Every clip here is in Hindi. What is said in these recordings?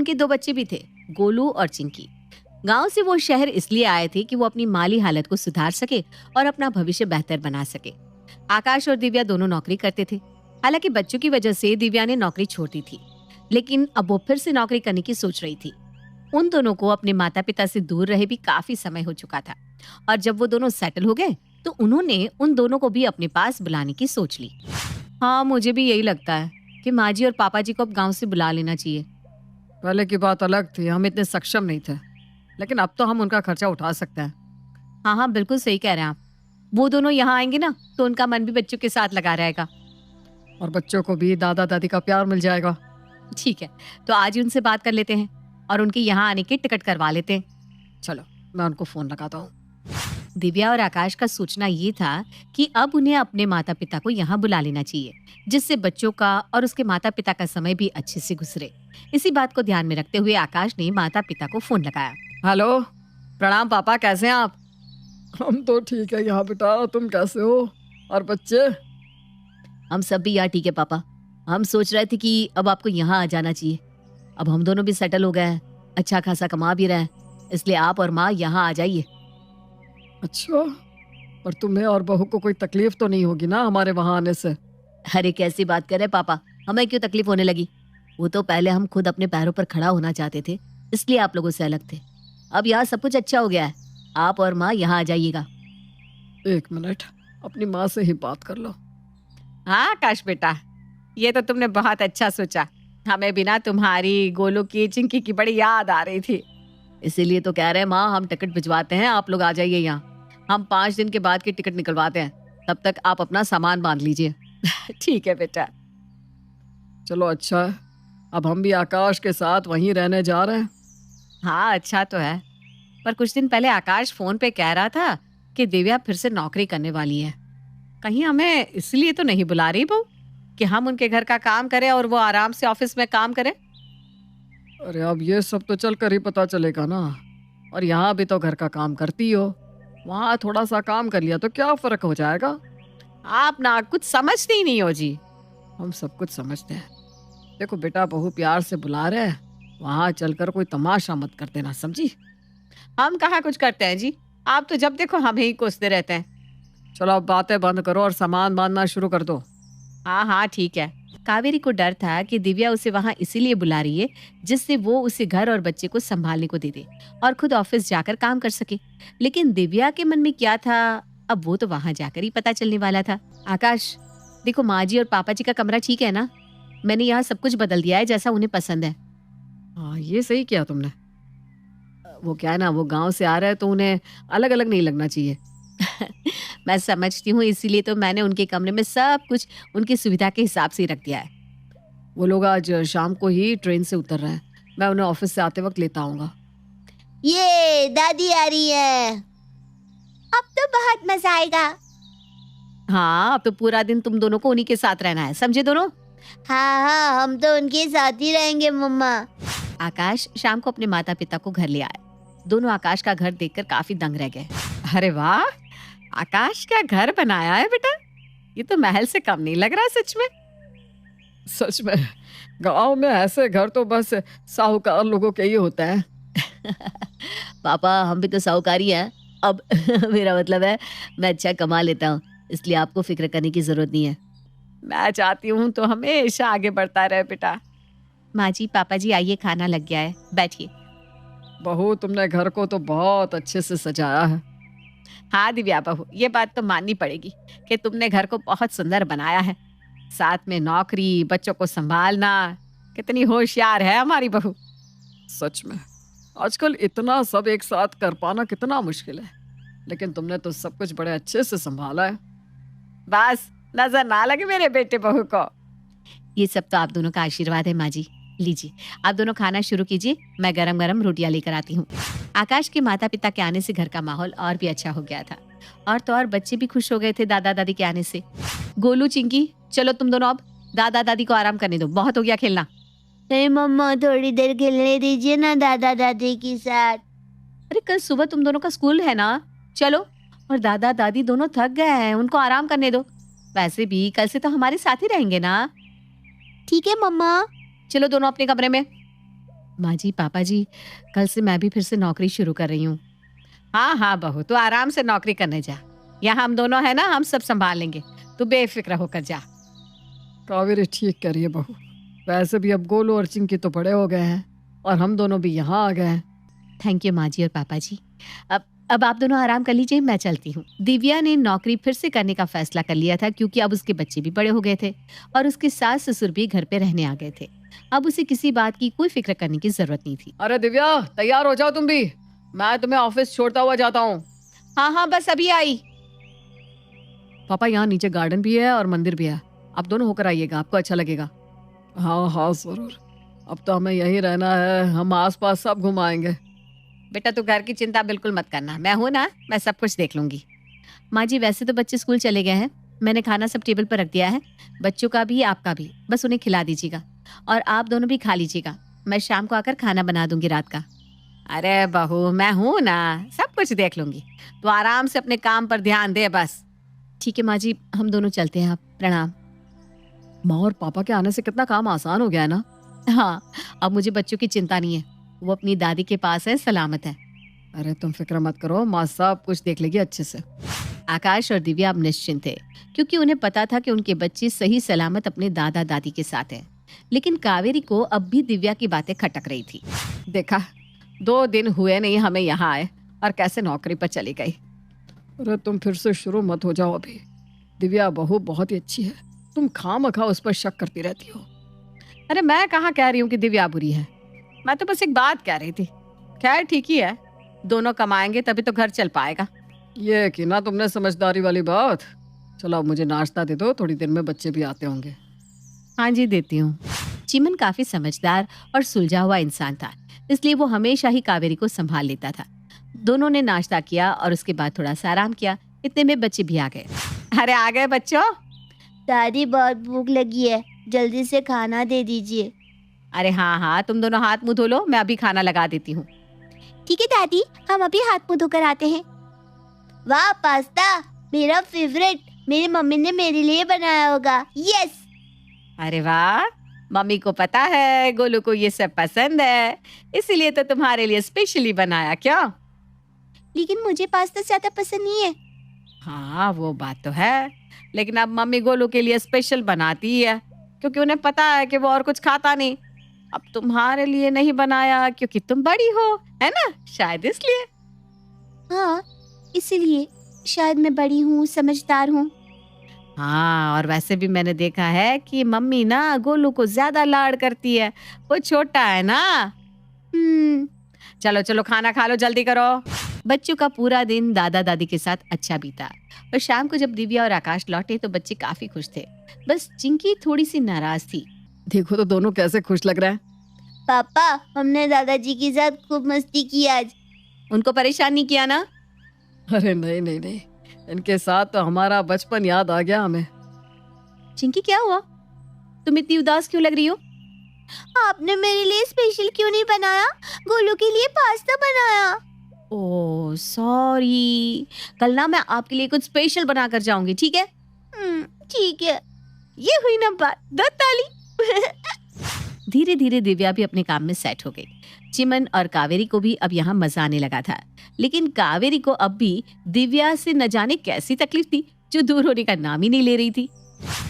उनके 2 बच्चे भी थे, गोलू और चिंकी। गांव से वो शहर इसलिए आए थे कि वो अपनी माली हालत को सुधार सके और अपना भविष्य बेहतर बना सके। आकाश और दिव्या दोनों नौकरी करते थे। हालांकि बच्चों की वजह से दिव्या ने नौकरी छोड़ दी थी, लेकिन अब वो फिर से नौकरी करने की सोच रही थी। उन दोनों को अपने माता पिता से दूर रहे भी काफी समय हो चुका था, और जब वो दोनों सेटल हो गए तो उन्होंने उन दोनों को भी अपने पास बुलाने की सोच ली। हाँ, मुझे भी यही लगता है कि माँ जी और पापा जी को अब गांव से बुला लेना चाहिए। पहले की बात अलग थी, हम इतने सक्षम नहीं थे, लेकिन अब तो हम उनका खर्चा उठा सकते हैं। हाँ हाँ, बिल्कुल सही कह रहे हैं आप। वो दोनों यहाँ आएंगे ना तो उनका मन भी बच्चों के साथ लगा रहेगा। और बच्चों को भी दादा दादी का प्यार मिल जाएगा। ठीक है, तो आज ही उनसे बात कर लेते हैं और उनके यहाँ आने की टिकट करवा लेते हैं। चलो, मैं उनको फोन लगाता हूँ। दिव्या और आकाश का सोचना ये था कि अब उन्हें अपने माता पिता को यहाँ बुला लेना चाहिए, जिससे बच्चों का और उसके माता पिता का समय भी अच्छे से गुजरे। इसी बात को ध्यान में रखते हुए आकाश ने माता पिता को फोन लगाया। हेलो, प्रणाम पापा, कैसे हैं आप? हम तो ठीक है यहाँ बेटा, तुम कैसे हो? और बच्चे? हम सब भी यहाँ ठीक है पापा। हम सोच रहे थे कि अब आपको यहाँ आ जाना चाहिए। अब हम दोनों भी सेटल हो गए हैं, अच्छा खासा कमा भी रहे हैं, इसलिए आप और माँ यहाँ आ जाइए। अच्छा, पर तुम्हें और बहू को कोई तकलीफ तो नहीं होगी ना हमारे वहाँ आने से? अरे कैसी बात कर रहे पापा, हमें क्यों तकलीफ होने लगी? वो तो पहले हम खुद अपने पैरों पर खड़ा होना चाहते थे, इसलिए आप लोगों से अलग थे। अब यहाँ सब कुछ अच्छा हो गया है, आप और माँ यहाँ आ जाइएगा। 1 मिनट, अपनी माँ से ही बात कर लो। हाँ आकाश बेटा, ये तो तुमने बहुत अच्छा सोचा। हमें बिना तुम्हारी, गोलू की, चिंकी की बड़ी याद आ रही थी, इसीलिए तो कह रहे हैं माँ हम टिकट भिजवाते हैं, आप लोग आ जाइए यहाँ। हम 5 दिन के बाद की टिकट निकलवाते हैं, तब तक आप अपना सामान बांध लीजिए। ठीक है बेटा। चलो अच्छा है, अब हम भी आकाश के साथ वहीं रहने जा रहे हैं। हाँ अच्छा तो है, पर कुछ दिन पहले आकाश फोन पे कह रहा था कि दिव्या फिर से नौकरी करने वाली है। कहीं हमें इसलिए तो नहीं बुला रही बहू कि हम उनके घर का काम करें और वो आराम से ऑफिस में काम करें? अरे अब ये सब तो चल कर ही पता चलेगा ना। और यहाँ भी तो घर का काम करती हो, वहाँ थोड़ा सा काम कर लिया तो क्या फर्क हो जाएगा? आप ना कुछ समझते ही नहीं हो जी। हम सब कुछ समझते हैं। देखो बेटा, बहू प्यार से बुला रहे हैं, वहाँ चलकर कोई तमाशा मत कर देना, समझी? हम कहाँ कुछ करते हैं जी, आप तो जब देखो हमें ही कोसते रहते हैं। चलो अब बातें बंद करो और सामान बांधना शुरू कर दो। हाँ हाँ ठीक है। कावेरी को डर था कि दिव्या उसे वहाँ इसीलिए बुला रही है जिससे वो उसे घर और बच्चे को संभालने को दे दे और खुद ऑफिस जाकर काम कर सके। लेकिन दिव्या के मन में क्या था, अब वो तो वहाँ जाकर ही पता चलने वाला था। आकाश देखो, माँ जी और पापा जी का कमरा ठीक है ना? मैंने यहाँ सब कुछ बदल दिया है जैसा उन्हें पसंद है। हाँ, ये सही किया तुमने। वो क्या है ना, वो गांव से आ रहे हैं तो उन्हें अलग अलग नहीं लगना चाहिए। मैं समझती हूँ, इसीलिए तो मैंने उनके कमरे में सब कुछ उनकी सुविधा के हिसाब से ही रख दिया है। वो लोग आज शाम को ही ट्रेन से उतर रहे हैं, मैं उन्हें ऑफिस से आते वक्त लेता आऊंगा। ये दादी आ रही है, अब तो बहुत मजा आएगा। हाँ, अब तो पूरा दिन तुम दोनों को उन्हीं के साथ रहना है, समझे दोनों? हाँ हाँ, हम तो उनके साथ ही रहेंगे मम्मा। आकाश शाम को अपने माता पिता को घर ले आए। दोनों आकाश का घर देखकर काफी दंग रह गए। अरे वाह, आकाश क्या घर बनाया है बेटा, ये तो महल से कम नहीं लग रहा सच में। सच में गांव में ऐसे घर तो बस साहूकार लोगों के ही होते हैं। पापा हम भी तो साहूकारी हैं अब। मेरा मतलब है मैं अच्छा कमा लेता हूँ, इसलिए आपको फिक्र करने की जरूरत नहीं है। मैं चाहती हूँ तो हमेशा आगे बढ़ता रहे बेटा। माँ जी, पापा जी आइए, खाना लग गया है, बैठिए। बहू, तुमने घर को तो बहुत अच्छे से सजाया है। हाँ दिव्या बहू, ये बात तो माननी पड़ेगी कि तुमने घर को बहुत सुंदर बनाया है। साथ में नौकरी, बच्चों को संभालना, कितनी होशियार है हमारी बहू। सच में आजकल इतना सब एक साथ कर पाना कितना मुश्किल है, लेकिन तुमने तो सब कुछ बड़े अच्छे से संभाला है। बस नजर ना लगे मेरे बेटे बहू को। ये सब तो आप दोनों का आशीर्वाद है माँ जी। लीजिए, आप दोनों खाना शुरू कीजिए, मैं गरम गरम रोटियां लेकर आती हूँ। आकाश के माता पिता के आने से घर का माहौल और भी अच्छा हो गया था, और तो और बच्चे भी खुश हो गए थे दादा दादी के आने से। गोलू, चिंकी, चलो तुम दोनों अब दादा दादी को आराम करने दो, बहुत हो गया खेलना। नहीं मम्मा, थोड़ी देर खेलने दीजिए ना दादा दादी के साथ। अरे कल सुबह तुम दोनों का स्कूल है ना, चलो। और दादा दादी दोनों थक गए हैं, उनको आराम करने दो। वैसे भी कल से तो हमारे साथ ही रहेंगे ना। ठीक है मम्मा। चलो दोनों अपने कमरे में। माँ जी, पापा जी, कल से मैं भी फिर से नौकरी शुरू कर रही हूँ। हाँ हाँ बहू, तू आराम से नौकरी करने जा। यहाँ हम दोनों है ना, हम सब संभाल लेंगे। तू बेफिक्र होकर जा। कावेरी ठीक कह रही है बहू। वैसे भी अब गोलू और चिंकी तो बड़े हो गए हैं और हम दोनों भी यहाँ आ गए हैं। थैंक यू माँ जी और पापा जी। अब आप दोनों आराम कर लीजिए, मैं चलती हूँ। दिव्या ने नौकरी फिर से करने का फैसला कर लिया था क्योंकि अब उसके बच्चे भी बड़े हो गए थे और उसके सास ससुर भी घर पे रहने आ गए थे। अब उसे किसी बात की कोई फिक्र करने की जरूरत नहीं थी। अरे दिव्या, तैयार हो जाओ तुम भी, मैं तुम्हें ऑफिस छोड़ता हुआ जाता हूँ। हाँ हाँ बस अभी आई। पापा, यहाँ नीचे गार्डन भी है और मंदिर भी है, आप दोनों होकर आइएगा, आपको अच्छा लगेगा। हाँ हाँ जरूर, अब तो हमें यहीं रहना है, हम आसपास सब घुमाएंगे। बेटा तू घर की चिंता बिल्कुल मत करना, मैं हूं ना, मैं सब कुछ देख लूंगी। माँ जी, वैसे तो बच्चे स्कूल चले गए हैं, मैंने खाना सब टेबल पर रख दिया है, बच्चों का भी आपका भी, बस उन्हें खिला दीजिएगा और आप दोनों भी खा लीजिएगा। मैं शाम को आकर खाना बना दूंगी रात का। अरे बहू, मैं हूं ना, सब कुछ देख लूंगी, तो आराम से अपने काम पर ध्यान दे बस। ठीक है माँ जी, हम दोनों चलते हैं, आप प्रणाम। माँ और पापा के आने से कितना काम आसान हो गया है ना। हाँ, अब मुझे बच्चों की चिंता नहीं है, वो अपनी दादी के पास है, सलामत है। अरे तुम फिक्र मत करो, माँ सब कुछ देख लेगी अच्छे से। आकाश और दिव्या अब निश्चिंत थे क्योंकि उन्हें पता था कि उनके बच्चे सही सलामत अपने दादा दादी के साथ हैं। लेकिन कावेरी को अब भी दिव्या की बातें खटक रही थी। देखा, 2 दिन हुए नहीं हमें यहाँ आए और कैसे नौकरी पर चली गई। अरे तुम फिर से शुरू मत हो जाओ अभी। दिव्या बहू बहुत ही अच्छी है, तुम खामखा उस पर शक करती रहती हो। अरे मैं कहाँ कह रही हूँ कि दिव्या बुरी है, मैं तो बस एक बात कह रही थी। खैर ठीक ही है, दोनों कमाएंगे तभी तो घर चल पाएगा। ये कि ना तुमने समझदारी वाली बात। चलो अब मुझे नाश्ता दे दो, थोड़ी देर में बच्चे भी आते होंगे। हाँ जी, देती हूँ। चिमन काफी समझदार और सुलझा हुआ इंसान था, इसलिए वो हमेशा ही कावेरी को संभाल लेता था। दोनों ने नाश्ता किया और उसके बाद थोड़ा सा आराम किया। इतने में बच्चे भी आ गए। अरे आ गए बच्चों। दादी बहुत भूख लगी है, जल्दी से खाना दे दीजिए। अरे हाँ हाँ, तुम दोनों हाथ मुंह धो लो, मैं अभी खाना लगा देती हूँ। ठीक है दादी, हम अभी हाथ मुंह धोकर आते हैं। वाह पास्ता, मेरा फेवरेट, मेरी मम्मी ने मेरे लिए बनाया होगा। यस। अरे वाह, मम्मी को पता है गोलू को ये सब पसंद है, इसीलिए तो तुम्हारे लिए स्पेशली बनाया। क्या? लेकिन मुझे पास्ता ज्यादा पसंद नहीं है। हाँ वो बात तो है, लेकिन अब मम्मी गोलू के लिए स्पेशल बनाती ही है क्योंकि उन्हें पता है कि वो और कुछ खाता नहीं। अब तुम्हारे लिए नहीं बनाया क्योंकि तुम बड़ी हो, है ना, शायद इसलिए। हाँ, इसीलिए शायद मैं बड़ी हूँ, समझदार हूँ। हाँ, और वैसे भी मैंने देखा है कि मम्मी ना गोलू को ज्यादा लाड करती है, वो छोटा है ना। चलो चलो खाना खा लो, जल्दी करो। बच्चों का पूरा दिन दादा दादी के साथ अच्छा बीता और शाम को जब दिव्या और आकाश लौटे तो बच्चे काफी खुश थे। बस चिंकी थोड़ी सी नाराज थी। देखो तो दोनों कैसे खुश लग रहे हैं। पापा, हमने दादाजी के साथ खूब मस्ती की आज। उनको परेशान नहीं किया ना? अरे नहीं नहीं नहीं, इनके साथ तो हमारा बचपन याद आ गया हमें। चिंकी क्या हुआ, तुम इतनी उदास क्यों लग रही हो? आपने मेरे लिए स्पेशल क्यों नहीं बनाया? गोलू के लिए पास्ता बनाया। ओह सॉरी, कल ना मैं आपके लिए कुछ स्पेशल बना कर जाऊंगी, ठीक है? ठीक है। ये हुई ना बात, दो ताली। धीरे धीरे दिव्या भी अपने काम में सेट हो गई। चिमन और कावेरी को भी अब यहाँ मजा आने लगा था, लेकिन कावेरी को अब भी दिव्या से न जाने कैसी तकलीफ थी जो दूर होने का नाम ही नहीं ले रही थी।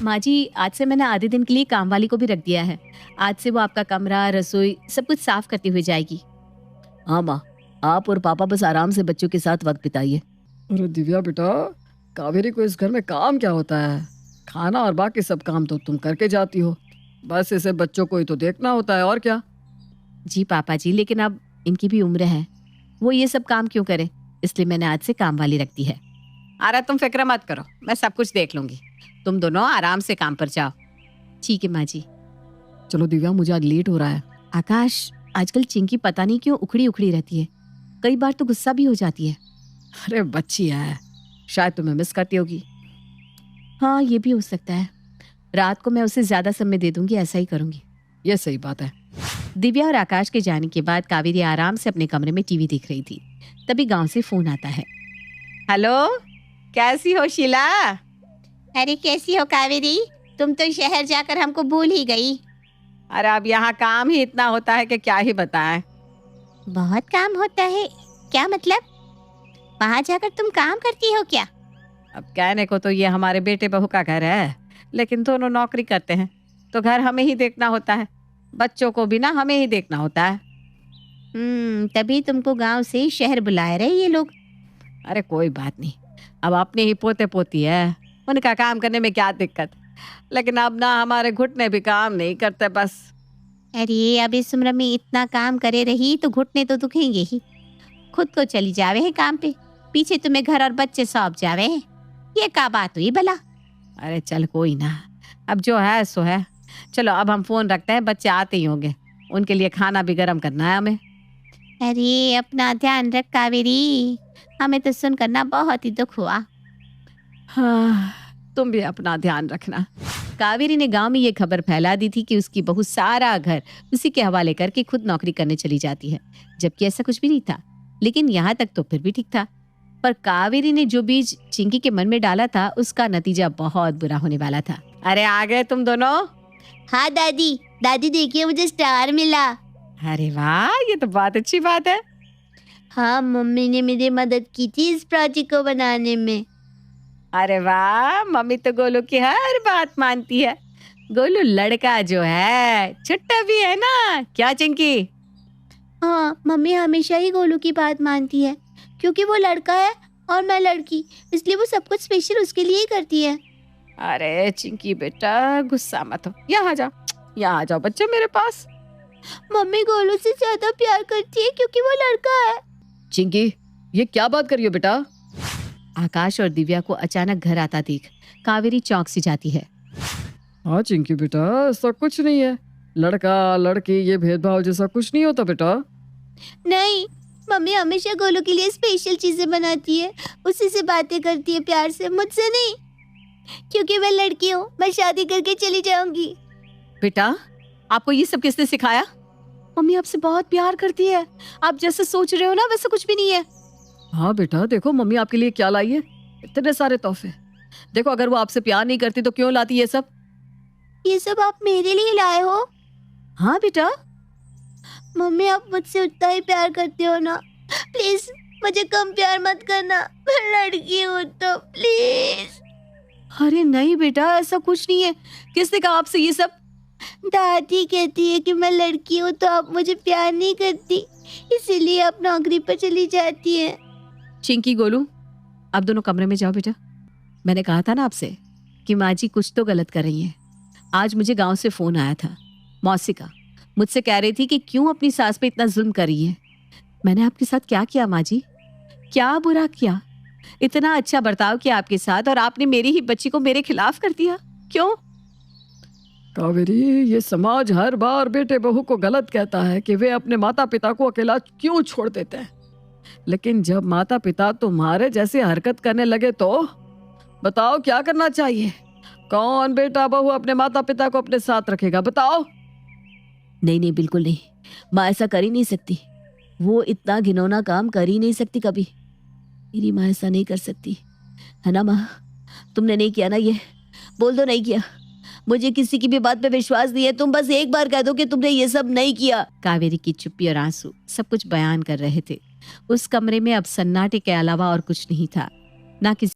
माँ जी, आज से मैंने आधे दिन के लिए काम वाली को भी रख दिया है। आज से वो आपका कमरा, रसोई सब कुछ साफ करती हुई जाएगी। हाँ माँ, आप और पापा बस आराम से बच्चों के साथ वक्त बिताइए। अरे दिव्या बेटा, कावेरी को इस घर में काम क्या होता है? खाना और बाकी सब काम तो तुम करके जाती हो, बस इसे बच्चों को ही तो देखना होता है, और क्या। जी पापा जी, लेकिन अब इनकी भी उम्र है, वो ये सब काम क्यों करें, इसलिए मैंने आज से काम वाली रख दी है। अरे तुम फिक्र मत करो, मैं सब कुछ देख लूंगी, तुम दोनों आराम से काम पर जाओ। ठीक है माँ जी। चलो दिव्या, मुझे आज लेट हो रहा है। आकाश, आजकल चिंकी पता नहीं क्यों उखड़ी उखड़ी रहती है, कई बार तो गुस्सा भी हो जाती है। अरे बच्ची है, शायद तुम्हें मिस करती होगी। हाँ ये भी हो सकता है, रात को मैं उसे ज्यादा समय दे दूंगी, ऐसा ही करूंगी। ये सही बात है। दिव्या और आकाश के जाने के बाद कावेरी आराम से अपने कमरे में टीवी देख रही थी। तभी गांव से फोन आता है। हेलो, कैसी हो शीला? अरे कैसी हो कावेरी, तुम तो शहर जाकर हमको भूल ही गई। अरे अब यहाँ काम ही इतना होता है कि क्या ही बताएं। बहुत काम होता है? क्या मतलब? वहाँ जाकर तुम काम करती हो क्या? अब कहने को तो ये हमारे बेटे बहू का घर है, लेकिन दोनों नौकरी करते हैं तो घर हमें ही देखना होता है, बच्चों को भी ना हमें ही देखना होता है। तभी तुमको गांव से शहर बुलाए रहे ये लोग। अरे कोई बात नहीं, अब अपने ही पोते पोती है, उनका काम करने में क्या दिक्कत। लेकिन अब ना हमारे घुटने भी काम नहीं करते बस। अरे अब इस उम्र में इतना काम करे रही तो घुटने तो दुखेंगे ही। खुद को चली जावे है काम पे, पीछे तुम्हें घर और बच्चे सौंप जावे हैं। ये क्या बात हुई भला? अरे चल कोई ना, अब जो है सो है। चलो अब हम फोन रखते हैं, बच्चे आते ही होंगे, उनके लिए खाना भी गर्म करना है हमें। अरे अपना ध्यान रख कावेरी, हमें तो सुनकर ना बहुत ही दुख हुआ। हाँ, तुम भी अपना ध्यान रखना। कावेरी ने गांव में ये खबर फैला दी थी कि उसकी बहू सारा घर उसी के हवाले करके खुद नौकरी करने चली जाती है, जबकि ऐसा कुछ भी नहीं था। लेकिन यहाँ तक तो फिर भी ठीक था, पर कावेरी ने जो बीज चिंकी के मन में डाला था उसका नतीजा बहुत बुरा होने वाला था। अरे आ गए तुम दोनों? हाँ दादी, दादी देखिए मुझे स्टार मिला। अरे वाह, ये तो बहुत अच्छी बात है। हाँ मम्मी ने मेरी मदद की थी इस प्रोजेक्ट को बनाने में। अरे वाह, मम्मी तो गोलू की हर बात मानती है। गोलू लड़का जो है छुट्टा भी है ना, क्या चिंकी? हाँ मम्मी हमेशा ही गोलू की बात मानती है, क्योंकि वो लड़का है और मैं लड़की, इसलिए वो सब कुछ स्पेशल उसके लिए ही करती है। अरे चिंकी बेटा गुस्सा मत हो, यहाँ जाओ, यहाँ आ जाओ बच्चे मेरे पास। मम्मी गोलू से ज्यादा प्यार करती है क्योंकि वो लड़का है। चिंकी, ये क्या बात कर रही हो बेटा? आकाश और दिव्या को अचानक घर आता देख कावेरी चौंक सी जाती है। हाँ चिंकी बेटा, ऐसा कुछ नहीं है। लड़का लड़की ये भेदभाव जैसा कुछ नहीं होता बेटा। नहीं, मम्मी हमेशा गोलू के लिए स्पेशल चीजें बनाती है, उसी से बातें करती है प्यार से, मुझसे नहीं। क्योंकि मैं लड़की हूँ, मैं शादी करके चली जाऊंगी। बेटा आपको ये सब किसने सिखाया? मम्मी आपसे बहुत प्यार करती है, आप जैसे सोच रहे हो ना वैसा कुछ भी नहीं है। हाँ बेटा, देखो मम्मी आपके लिए क्या लाई है, इतने सारे तोहफे। देखो अगर वो आपसे प्यार नहीं करती तो क्यों लाती ये सब? ये सब आप मेरे लिए लाए हो? हाँ बेटा। मम्मी आप मुझसे उतना ही प्यार करते हो ना, प्लीज मुझे कम प्यार मत करना, मैं लड़की हूँ तो प्लीज। अरे नहीं बेटा, ऐसा कुछ नहीं है, किसने कहा आपसे ये सब? दादी कहती है कि मैं लड़की हूँ तो आप मुझे प्यार नहीं करती, इसीलिए आप नौकरी पर चली जाती है। चिंकी गोलू अब दोनों कमरे में जाओ बेटा। मैंने कहा था ना आपसे कि माँ जी कुछ तो गलत कर रही हैं। आज मुझे गांव से फोन आया था, मौसी का, मुझसे कह रही थी कि क्यों अपनी सास पे इतना जुल्म कर रही है। मैंने आपके साथ क्या किया माँ जी? क्या बुरा किया? इतना अच्छा बर्ताव किया आपके साथ और आपने मेरी ही बच्ची को मेरे खिलाफ कर दिया, क्यों? कावेरी, ये समाज हर बार बेटे बहू को गलत कहता है कि वे अपने माता पिता को अकेला क्यों छोड़ देते हैं, लेकिन जब माता पिता तुम्हारे जैसी हरकत करने लगे तो बताओ क्या करना चाहिए? कौन बेटा बहू अपने माता पिता को अपने साथ रखेगा, बताओ? नहीं नहीं बिल्कुल नहीं, माँ ऐसा कर ही नहीं सकती, वो इतना घिनौना काम कर ही नहीं सकती कभी। मेरी माँ ऐसा नहीं कर सकती, है ना माँ? तुमने नहीं किया ना ये, बोल दो नहीं किया। मुझे किसी की भी बात पे विश्वास नहीं है, तुम बस एक बार कह दो कि तुमने ये सब नहीं किया। कावेरी की चुप्पी और आंसू सब कुछ बयान कर रहे थे। उस कमरे में अब सन्नाटे के अलावा और कुछ नहीं था, ना किसी